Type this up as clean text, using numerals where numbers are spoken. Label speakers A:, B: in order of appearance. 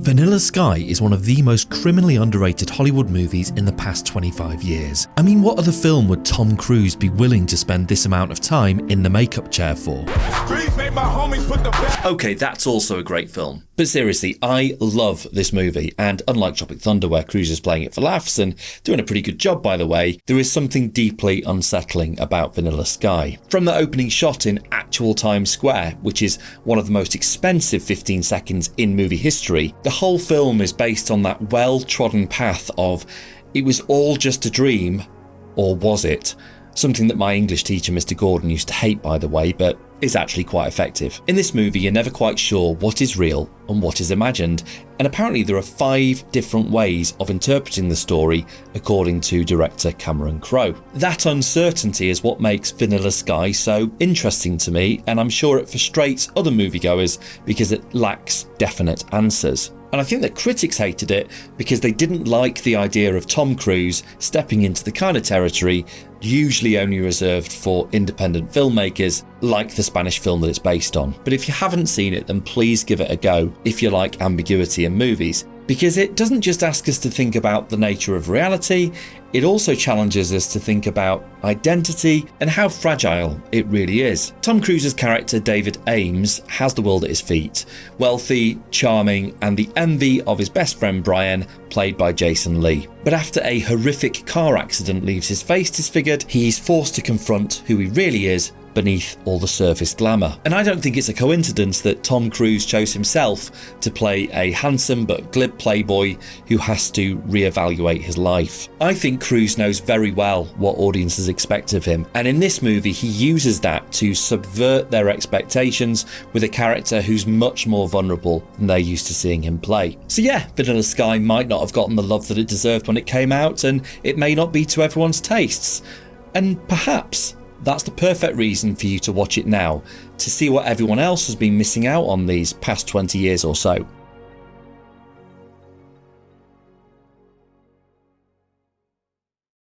A: Vanilla Sky is one of the most criminally underrated Hollywood movies in the past 25 years. I mean, what other film would Tom Cruise be willing to spend this amount of time in the makeup chair for? Okay, that's also a great film. But seriously, I love this movie, and unlike Tropic Thunder, where Cruz is playing it for laughs and doing a pretty good job by the way, there is something deeply unsettling about Vanilla Sky. From the opening shot in actual Times Square, which is one of the most expensive 15 seconds in movie history, the whole film is based on that well-trodden path of it was all just a dream, or was it? Something that my English teacher, Mr. Gordon, used to hate, by the way, but is actually quite effective. In this movie, you're never quite sure what is real and what is imagined, and apparently there are 5 different ways of interpreting the story, according to director Cameron Crowe. That uncertainty is what makes Vanilla Sky so interesting to me, and I'm sure it frustrates other moviegoers because it lacks definite answers. And I think that critics hated it because they didn't like the idea of Tom Cruise stepping into the kind of territory usually only reserved for independent filmmakers, like the Spanish film that it's based on. But if you haven't seen it, then please give it a go if you like ambiguity in movies, because it doesn't just ask us to think about the nature of reality, it also challenges us to think about identity and how fragile it really is. Tom Cruise's character David Ames has the world at his feet, wealthy, charming, and the envy of his best friend Brian, played by Jason Lee. But after a horrific car accident leaves his face disfigured, he's forced to confront who he really is beneath all the surface glamour. And I don't think it's a coincidence that Tom Cruise chose himself to play a handsome but glib playboy who has to reevaluate his life. I think Cruise knows very well what audiences expect of him, and in this movie he uses that to subvert their expectations with a character who's much more vulnerable than they're used to seeing him play. So yeah, Vanilla Sky might not have gotten the love that it deserved when it came out, and it may not be to everyone's tastes, and perhaps that's the perfect reason for you to watch it now, to see what everyone else has been missing out on these past 20 years or so.